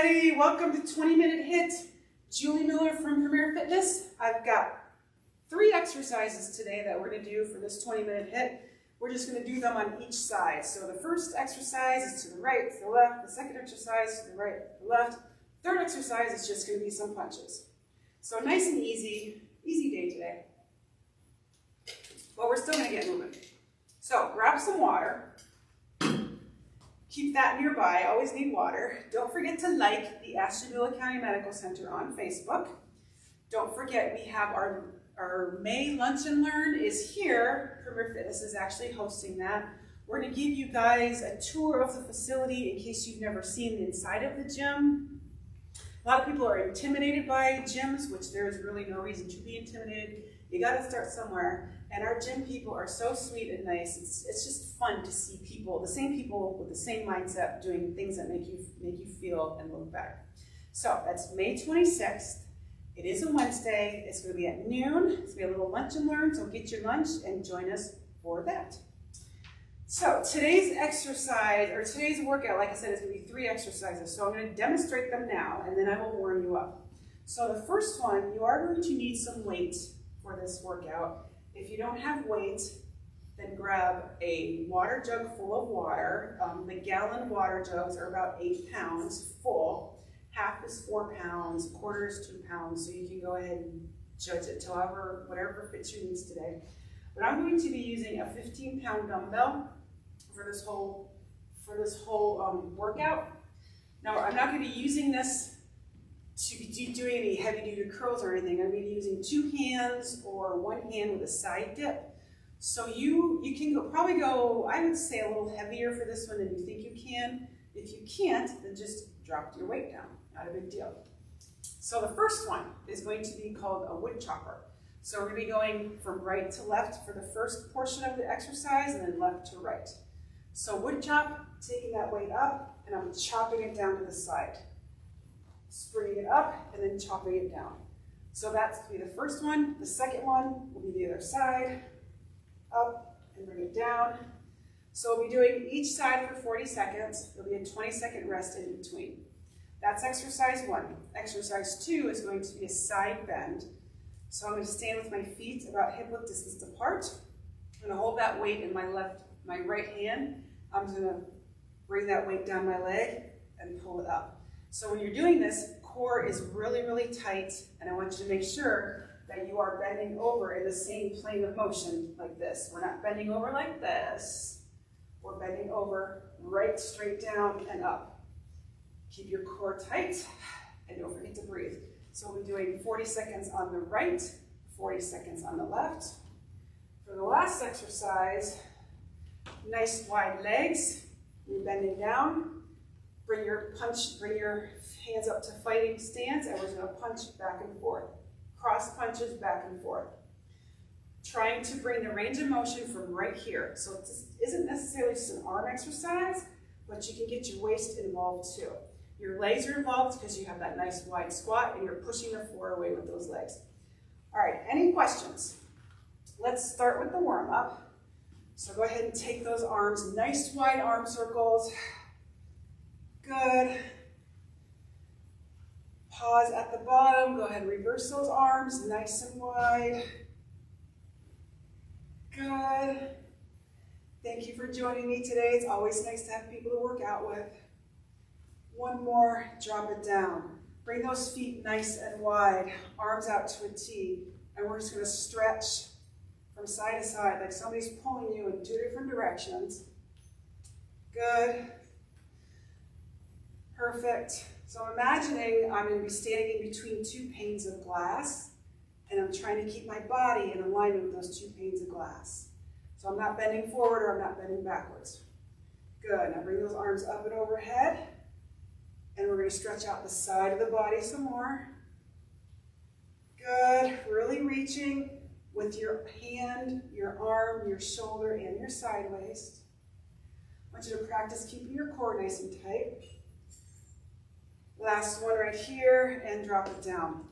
everybody. Welcome to 20-Minute HIIT. Julie Miller from Premier Fitness. I've got 3 exercises today that we're going to do for this 20-minute HIIT. We're just going to do them on each side. So the first exercise is to the right, to the left. The second exercise to the right, to the left. Third exercise is just going to be some punches. So nice and easy day today. But we're still going to get moving. So grab some water. Keep that nearby, always need water. Don't forget to like the Ashtabula County Medical Center on Facebook. Don't forget we have our May Lunch and Learn is here. Premier Fitness is actually hosting that. We're going to give you guys a tour of the facility in case you've never seen the inside of the gym. A lot of people are intimidated by gyms, which there is really no reason to be intimidated. You got to start somewhere. And our gym people are so sweet and nice. It's just fun to see people, the same people with the same mindset, doing things that make you feel and look better. So that's May 26th. It is a Wednesday. It's going to be at noon. It's going to be a little lunch and learn. So get your lunch and join us for that. So today's exercise, or today's workout, like I said, is going to be 3 exercises. So I'm going to demonstrate them now, and then I will warm you up. So the first one, you are going to need some weight for this workout. If you don't have weight, then grab a water jug full of water. The gallon water jugs are about 8 pounds full. Half is 4 pounds, a quarter is 2 pounds, so you can go ahead and judge it to whatever fits your needs today. But I'm going to be using a 15-pound dumbbell for this whole workout. Now, I'm not going to be using this to be doing any heavy-duty curls or anything. I'm going to be using 2 hands or 1 hand with a side dip. So you can probably go, I would say, a little heavier for this one than you think you can. If you can't, then just drop your weight down. Not a big deal. So the first one is going to be called a wood chopper. So we're going to be going from right to left for the first portion of the exercise and then left to right. So wood chop, taking that weight up, and I'm chopping it down to the side. Bringing it up and then chopping it down. So that's going to be the first one. The second one will be the other side, up and bring it down. So we'll be doing each side for 40 seconds. There'll be a 20-second rest in between. That's exercise 1. Exercise 2 is going to be a side bend. So I'm going to stand with my feet about hip-width distance apart. I'm going to hold that weight in my right hand. I'm going to bring that weight down my leg and pull it up. So when you're doing this, core is really, really tight, and I want you to make sure that you are bending over in the same plane of motion like this. We're not bending over like this. We're bending over right, straight down, and up. Keep your core tight, and don't forget to breathe. So we'll be doing 40 seconds on the right, 40 seconds on the left. For the last exercise, nice wide legs. You're bending down. Bring your hands up to fighting stance, and we're just going to punch back and forth. Cross punches back and forth. Trying to bring the range of motion from right here. So it isn't necessarily just an arm exercise, but you can get your waist involved too. Your legs are involved because you have that nice wide squat, and you're pushing the floor away with those legs. All right, any questions? Let's start with the warm-up. So go ahead and take those arms, nice wide arm circles. Good. Pause at the bottom. Go ahead and reverse those arms, nice and wide. Good. Thank you for joining me today. It's always nice to have people to work out with. One more, drop it down. Bring those feet nice and wide, arms out to a T, and we're just going to stretch from side to side like somebody's pulling you in 2 different directions. Good. Perfect. So I'm imagining I'm going to be standing in between 2 panes of glass, and I'm trying to keep my body in alignment with those 2 panes of glass. So I'm not bending forward or I'm not bending backwards. Good. Now bring those arms up and overhead, and we're going to stretch out the side of the body some more. Good. Really reaching with your hand, your arm, your shoulder, and your side waist. I want you to practice keeping your core nice and tight. Last one right here, and drop it down.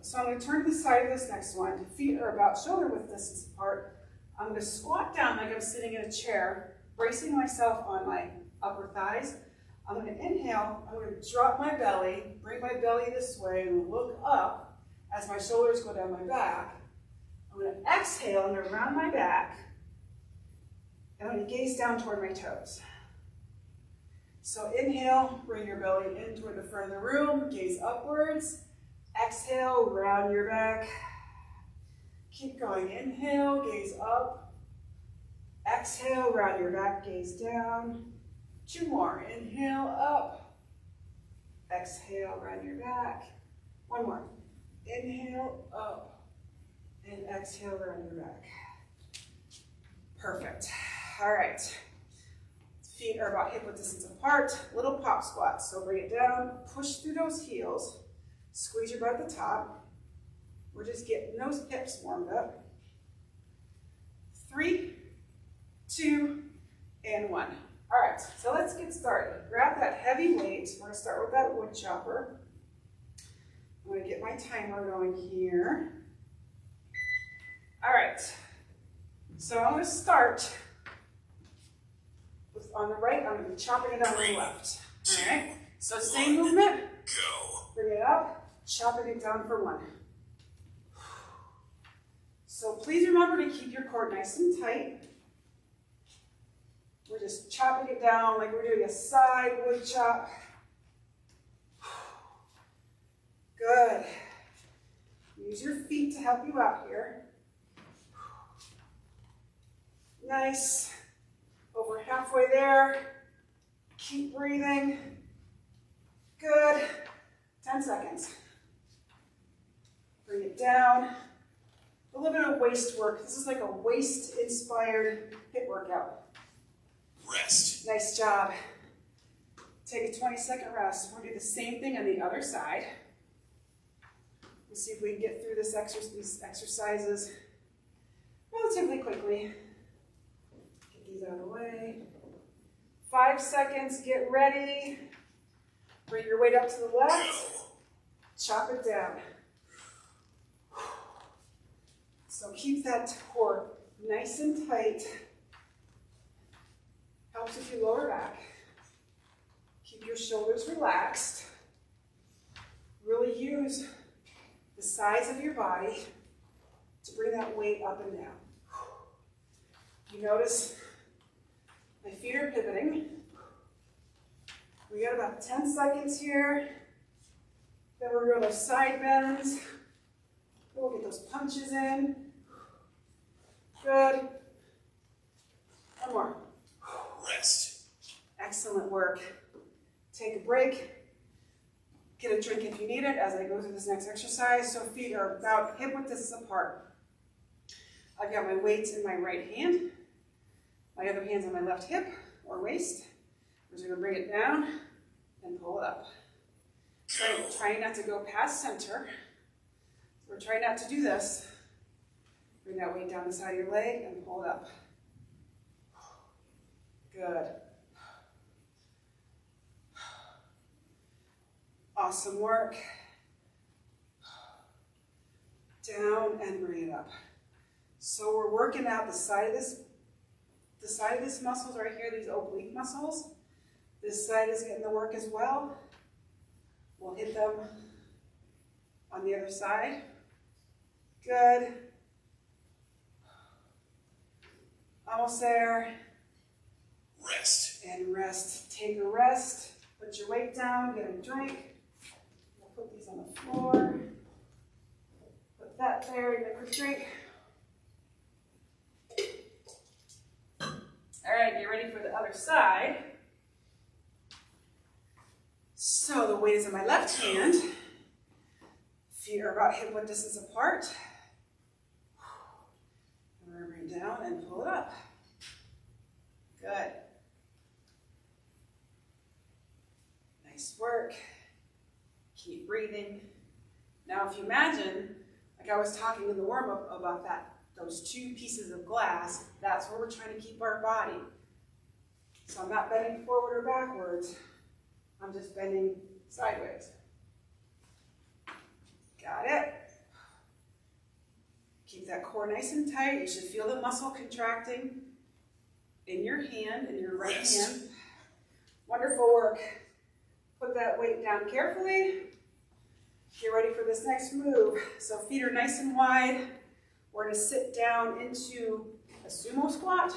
So I'm going to turn to the side of this next one. Feet are about shoulder width distance apart. I'm going to squat down like I'm sitting in a chair, bracing myself on my upper thighs. I'm going to inhale, I'm going to drop my belly, bring my belly this way, and look up as my shoulders go down my back. I'm going to exhale, I'm going to round my back, and I'm going to gaze down toward my toes. So inhale, bring your belly in toward the front of the room, gaze upwards. Exhale, round your back. Keep going. Inhale, gaze up. Exhale, round your back, gaze down. 2 more. Inhale, up. Exhale, round your back. 1 more. Inhale, up. And exhale, round your back. Perfect. All right. Feet are about hip width distance apart. Little pop squat. So bring it down, push through those heels, squeeze your butt at the top. We're just getting those hips warmed up. 3, 2, and 1. All right, so let's get started. Grab that heavy weight. We're gonna start with that wood chopper. I'm gonna get my timer going here. All right, so I'm gonna start on the right, I'm going to be chopping it down on the left. All right? So same movement. Go. Bring it up, chopping it down for 1. So please remember to keep your core nice and tight. We're just chopping it down like we're doing a side wood chop. Good. Use your feet to help you out here. Nice. Over halfway there. Keep breathing. Good. 10 seconds. Bring it down. A little bit of waist work. This is like a waist-inspired HIIT workout. Rest. Nice job. Take a 20-second rest. We'll do the same thing on the other side. We'll see if we can get through these exercises relatively quickly. Get these out of the way. 5 seconds, get ready. Bring your weight up to the left. Chop it down. So keep that core nice and tight. Helps with your lower back. Keep your shoulders relaxed. Really use the size of your body to bring that weight up and down. You notice my feet are pivoting. We got about 10 seconds here. Then we're going to go those side bends. We'll get those punches in. Good. 1 more. Rest. Excellent work. Take a break. Get a drink if you need it as I go through this next exercise. So feet are about hip width distance apart. I've got my weights in my right hand. My other hand's on my left hip or waist. We're just going to bring it down and pull it up. Trying not to go past center. We're trying not to do this. Bring that weight down the side of your leg and pull it up. Good. Awesome work. Down and bring it up. So we're working out the side of this muscles right here, these oblique muscles. This side is getting the work as well. We'll hit them on the other side. Good. Almost there. Rest. And rest. Take a rest. Put your weight down. Get a drink. We'll put these on the floor. Put that there. Get a quick drink. All right, get ready for the other side. So the weight is in my left hand. Feet are about hip width distance apart. We're going to bring it down and pull it up. Good. Nice work. Keep breathing. Now if you imagine, like I was talking in the warm-up about those 2 pieces of glass, that's where we're trying to keep our body. So I'm not bending forward or backwards. I'm just bending sideways. Got it? Keep that core nice and tight. You should feel the muscle contracting in your hand, in your right hand. Wonderful work. Put that weight down carefully. Get ready for this next move. So feet are nice and wide. We're going to sit down into a sumo squat.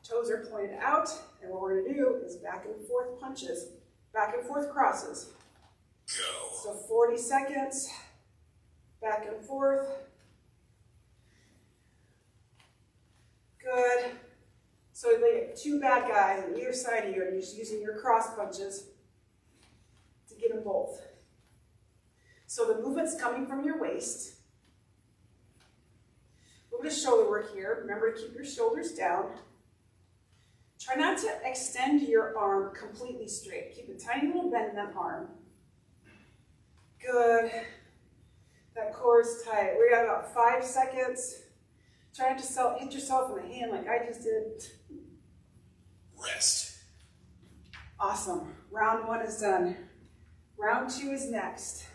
Toes are pointed out. And what we're going to do is back and forth punches, back and forth crosses. Go. So 40 seconds, back and forth. Good. So you have two bad guys on either side of you, and you're just using your cross punches to get them both. So the movement's coming from your waist. A little bit of shoulder work here. Remember to keep your shoulders down. Try not to extend your arm completely straight. Keep a tiny little bend in that arm. Good. That core is tight. We got about 5 seconds. Try not to hit yourself in the hand like I just did. Rest. Awesome. Round 1 is done. Round 2 is next.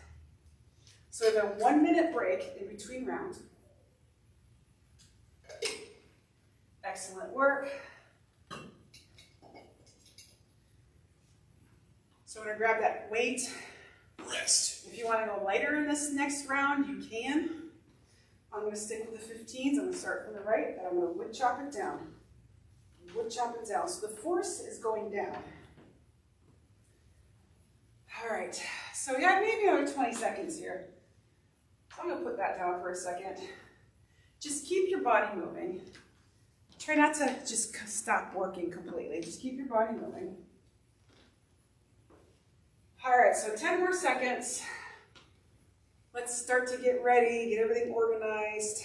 So the 1 minute break in between rounds. Excellent work. So I'm going to grab that weight. Rest. If you want to go lighter in this next round, you can. I'm going to stick with the 15s. I'm going to start from the right, and I'm going to wood chop it down. Wood chop it down. So the force is going down. All right. So we got maybe another 20 seconds here. So I'm going to put that down for a second. Just keep your body moving. Try not to just stop working completely. Just keep your body moving. All right, so 10 more seconds. Let's start to get ready, get everything organized.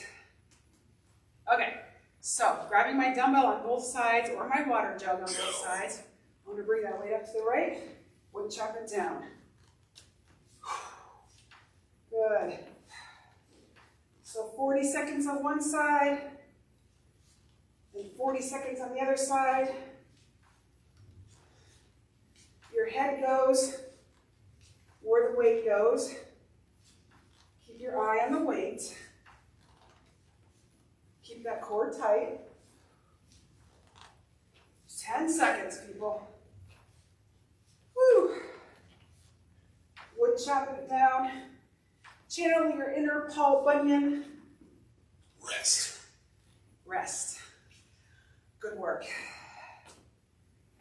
Okay, so grabbing my dumbbell on both sides or my water jug on both sides. I'm gonna bring that weight up to the right, wood chop it down. Good. So 40 seconds on one side, and 40 seconds on the other side. Your head goes where the weight goes. Keep your eye on the weight. Keep that core tight. 10 seconds, people. Woo. Wood chop it down. Channel your inner Paul Bunyan. Rest. Rest. Good work.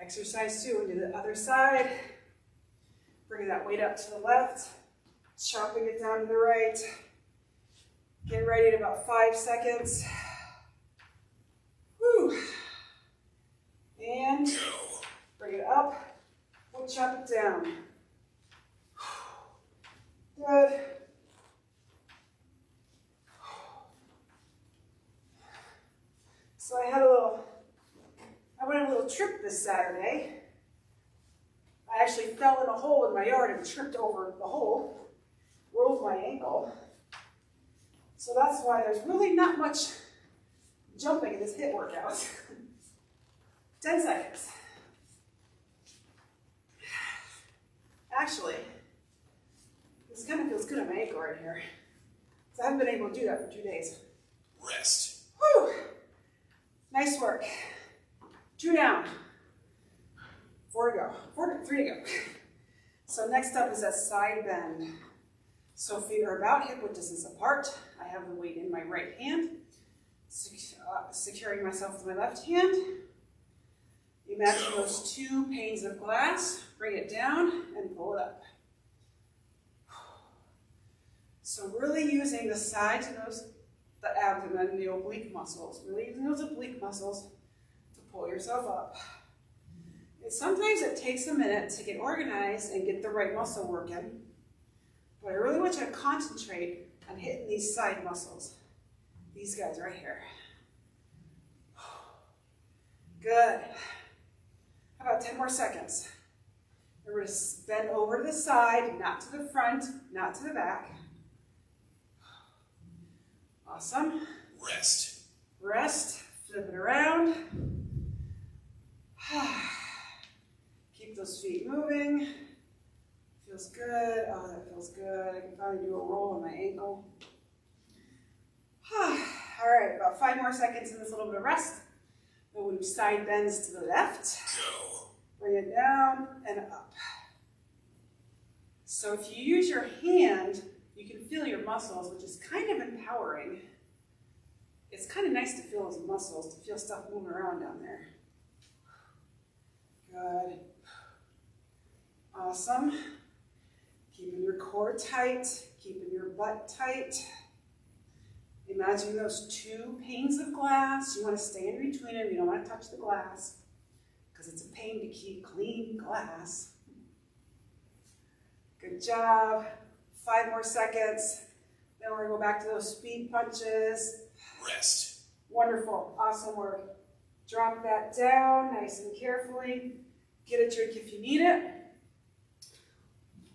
Exercise 2, we do the other side. Bringing that weight up to the left, chopping it down to the right. Get ready in about 5 seconds. Whew. And bring it up, we'll chop it down. Good. So I went on a little trip this Saturday. I actually fell in a hole in my yard and tripped over the hole, rolled my ankle. So that's why there's really not much jumping in this HIIT workout. 10 seconds. Actually, this kind of feels good on my ankle right here. So I haven't been able to do that for 2 days. Rest. Whew. Nice work. 2 down. 4 to go. 3 to go. So next up is that side bend. So feet are about hip width distance apart. I have the weight in my right hand, securing myself with my left hand. Imagine those 2 panes of glass. Bring it down and pull it up. So really using the sides of the abdomen, the oblique muscles. Really using those oblique muscles to pull yourself up. Sometimes it takes a minute to get organized and get the right muscle working, but I really want you to concentrate on hitting these side muscles. These guys right here. Good. How about 10 more seconds? Remember to bend over to the side, not to the front, not to the back. Awesome. Rest. Rest. Flip it around. Keep those feet moving. Feels good. Oh, that feels good. I can finally do a roll on my ankle. All right, about 5 more seconds in this little bit of rest. Then we'll do side bends to the left. Go. Bring it down and up. So if you use your hand, you can feel your muscles, which is kind of empowering. It's kind of nice to feel those muscles, to feel stuff moving around down there. Good. Awesome. Keeping your core tight, keeping your butt tight. Imagine those two panes of glass. You want to stay in between them. You don't want to touch the glass because it's a pain to keep clean glass. Good job. 5 more seconds. Then we're going to go back to those speed punches. Rest. Wonderful. Awesome work. Drop that down nice and carefully. Get a drink if you need it.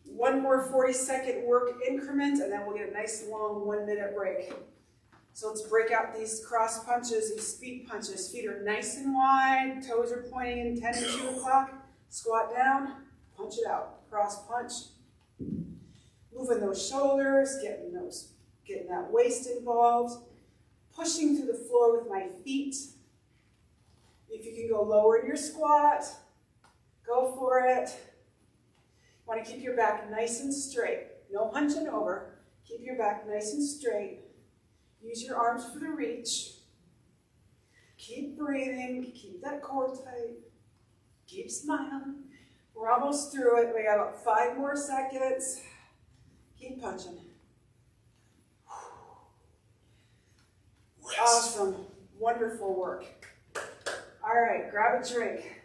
1 more 40-second work increment, and then we'll get a nice long 1-minute break. So let's break out these cross punches, these speed punches. Feet are nice and wide. Toes are pointing in 10 and 2 o'clock. Squat down. Punch it out. Cross punch. Moving those shoulders, getting that waist involved. Pushing through the floor with my feet. If you can go lower in your squat, go for it. You want to keep your back nice and straight. No hunching over. Keep your back nice and straight. Use your arms for the reach. Keep breathing. Keep that core tight. Keep smiling. We're almost through it. We got about 5 more seconds. Keep punching. Rest. Awesome. Wonderful work. All right, grab a drink,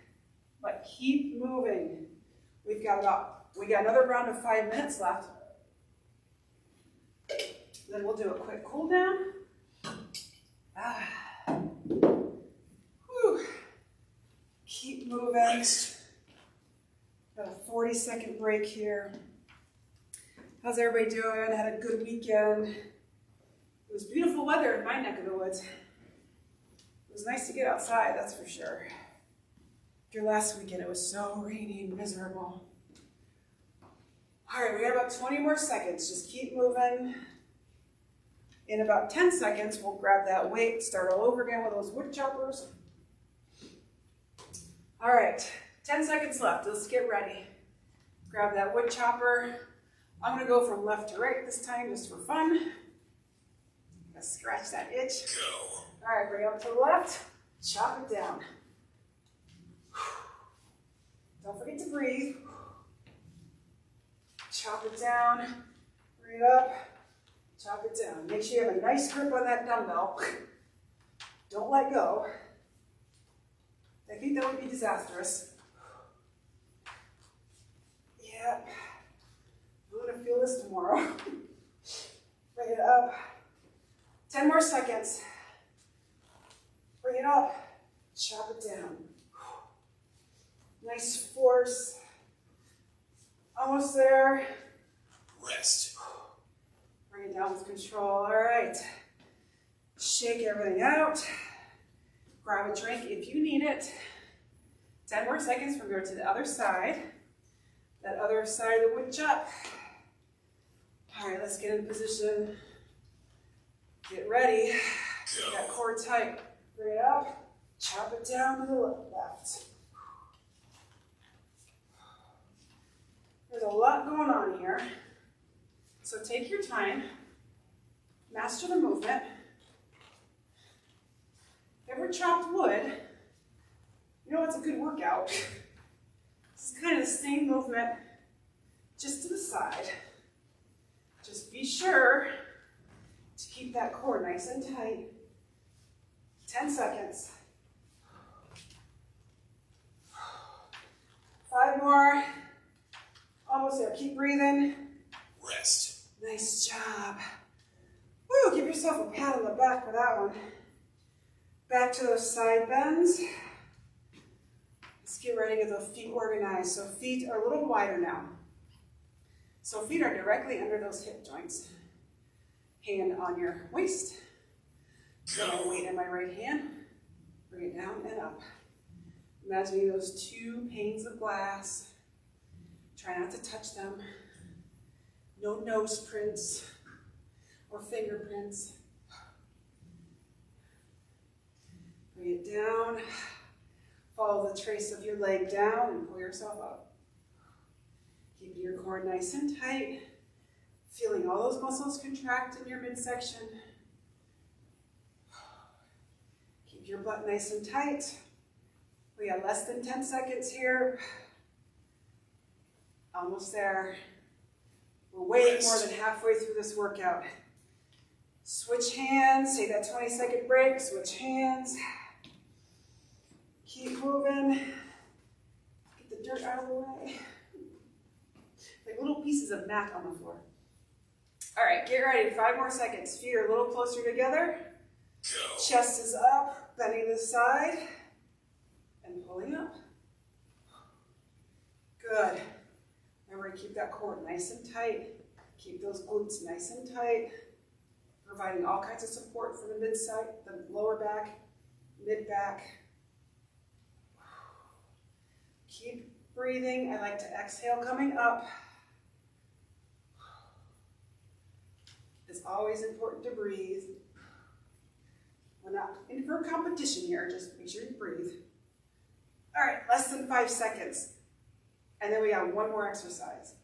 but keep moving. We got another round of 5 minutes left. Then we'll do a quick cool down. Whew. Keep moving. Rest. Got a 40-second break here. How's everybody doing? Had a good weekend. It was beautiful weather in my neck of the woods. It was nice to get outside, that's for sure. After last weekend, it was so rainy and miserable. All right, we got about 20 more seconds. Just keep moving. In about 10 seconds, we'll grab that weight, start all over again with those wood choppers. All right, 10 seconds left. Let's get ready. Grab that wood chopper. I'm gonna go from left to right this time, just for fun. Gonna scratch that itch. Go. All right, bring it up to the left. Chop it down. Don't forget to breathe. Chop it down. Bring it up. Chop it down. Make sure you have a nice grip on that dumbbell. Don't let go. I think that would be disastrous. Yep. I'm gonna feel this tomorrow. Bring it up. 10 more seconds. Bring it up. Chop it down. Nice force. Almost there. Rest. Bring it down with control. All right. Shake everything out. Grab a drink if you need it. 10 more seconds. We're going to the other side. That other side of the wood chop. All right, let's get in position. Get ready. Get that core tight. Bring it up. Chop it down to the left. There's a lot going on here. So take your time. Master the movement. Ever chopped wood? You know it's a good workout. This is kind of the same movement, just to the side. Just be sure to keep that core nice and tight. 10 seconds. 5 more. Almost there. Keep breathing. Rest. Nice job. Woo, give yourself a pat on the back for that one. Back to those side bends. Let's get ready to get those feet organized. So feet are a little wider now. So feet are directly under those hip joints. Hand on your waist. Get my weight in my right hand. Bring it down and up. Imagining those two panes of glass. Try not to touch them. No nose prints or fingerprints. Bring it down. Follow the trace of your leg down and pull yourself up. Keeping your core nice and tight. Feeling all those muscles contract in your midsection. Keep your butt nice and tight. We got less than 10 seconds here. Almost there. We're way more than halfway through this workout. Switch hands, take that 20-second break, switch hands. Keep moving. Get the dirt out of the way. Like little pieces of mat on the floor. All right, get ready, 5 more seconds. Feet are a little closer together. Go. Chest is up, bending to the side, and pulling up. Good. Remember to keep that core nice and tight. Keep those glutes nice and tight. Providing all kinds of support for the mid-side, the lower back, mid-back. Keep breathing. I like to exhale coming up. It's always important to breathe. We're not in for a competition here, just make sure you breathe. All right, less than 5 seconds. And then we got one more exercise.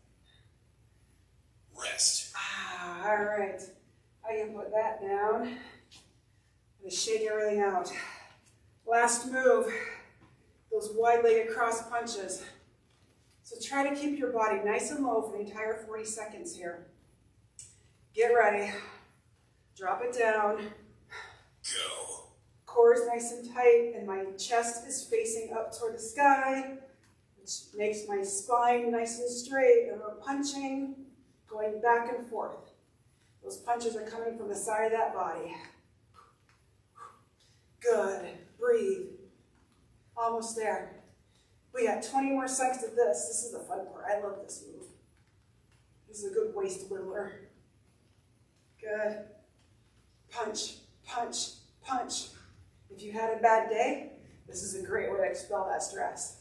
Rest. All right. I can put that down. I'm gonna shake everything out. Last move, those wide-legged cross punches. So try to keep your body nice and low for the entire 40 seconds here. Get ready. Drop it down. Go. Core is nice and tight, and my chest is facing up toward the sky, which makes my spine nice and straight, and we're punching, going back and forth. Those punches are coming from the side of that body. Good. Breathe. Almost there. We got 20 more seconds of this. This is the fun part. I love this move. This is a good waist wiggler. Good. Punch, punch, punch. If you had a bad day, this is a great way to expel that stress.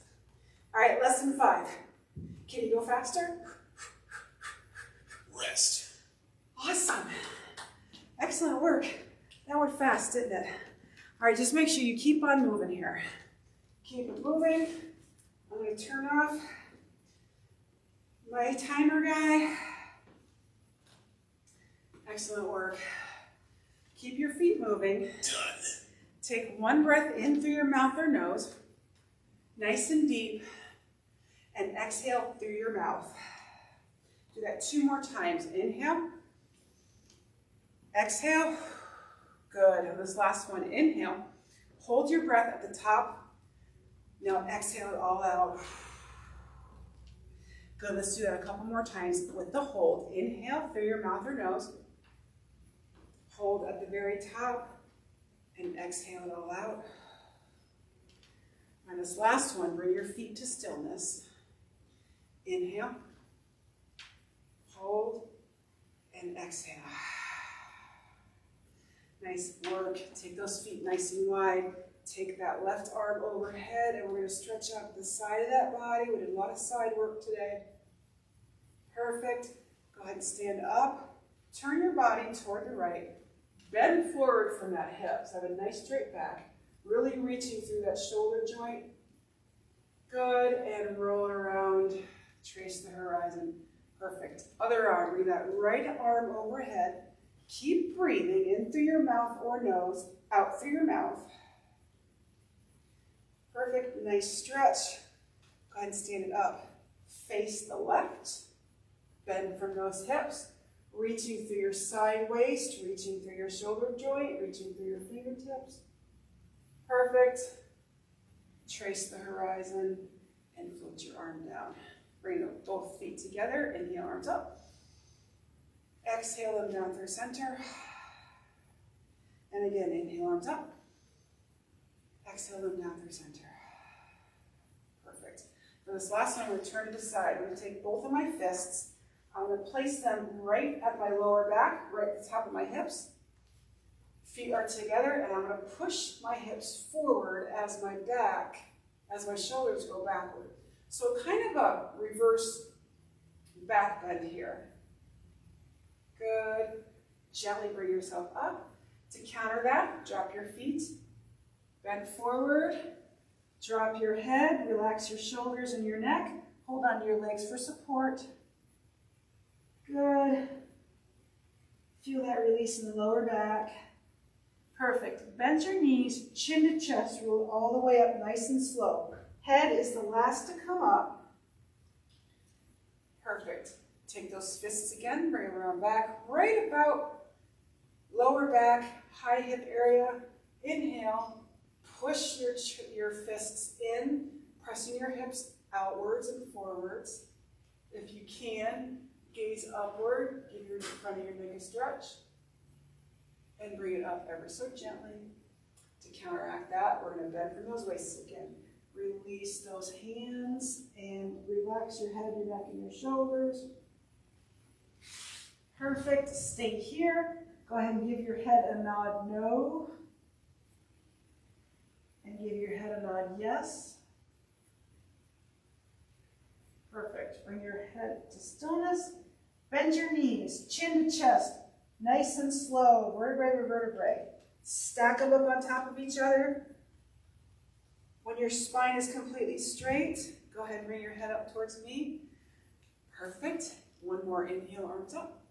All right, less than 5. Can you go faster? Rest. Awesome. Excellent work. That went fast, didn't it? All right, just make sure you keep on moving here. Keep it moving. I'm going to turn off my timer guy. Excellent work. Keep your feet moving. Done. Take one breath in through your mouth or nose, nice and deep, and exhale through your mouth. Do that 2 more times. Inhale. Exhale. Good. And this last one, inhale. Hold your breath at the top. Now exhale it all out. Good. Let's do that a couple more times with the hold. Inhale through your mouth or nose. Hold at the very top and exhale it all out. And this last one, bring your feet to stillness. Inhale. Hold and exhale. Nice work. Take those feet nice and wide. Take that left arm overhead, and we're going to stretch out the side of that body. We did a lot of side work today. Perfect. Go ahead and stand up. Turn your body toward the right. Bend forward from that hip. So have a nice straight back. Really reaching through that shoulder joint. Good. And roll it around. Trace the horizon. Perfect. Other arm. Bring that right arm overhead. Keep breathing in through your mouth or nose, out through your mouth. Perfect. Nice stretch. Go ahead and stand it up. Face the left. Bend from those hips. Reaching through your side waist, reaching through your shoulder joint, reaching through your fingertips. Perfect. Trace the horizon and float your arm down. Bring both feet together. Inhale, arms up. Exhale them down through center. And again, inhale, arms up. Exhale them down through center. Perfect. For this last one, I'm going to turn to the side. I'm going to take both of my fists. I'm going to place them right at my lower back, right at the top of my hips. Feet are together, and I'm going to push my hips forward as my shoulders go backward. So kind of a reverse back bend here. Good. Gently bring yourself up. To counter that, drop your feet, bend forward, Drop your head, relax your shoulders and your neck. Hold on to your legs for support. Good. Feel that release in the lower back. Perfect. Bend your knees, chin to chest, roll all the way up nice and slow. Head is the last to come up. Perfect. Take those fists again, bring them around back, right about lower back, high hip area. Inhale, push your fists in, pressing your hips outwards and forwards. If you can, gaze upward, give your front of your neck a stretch, and bring it up ever so gently. To counteract that, we're going to bend from those waists again. Release those hands and relax your head, your neck, and your shoulders. Perfect. Stay here. Go ahead and give your head a nod no. And give your head a nod yes. Perfect. Bring your head to stillness. Bend your knees, chin to chest. Nice and slow, vertebrae to vertebrae. Stack them up on top of each other. When your spine is completely straight, go ahead and bring your head up towards me. Perfect. One more inhale, arms up.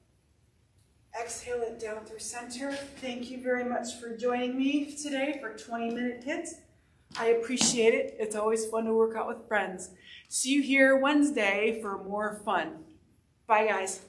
Exhale it down through center. Thank you very much for joining me today for 20-minute HIITs. I appreciate it. It's always fun to work out with friends. See you here Wednesday for more fun. Bye, guys.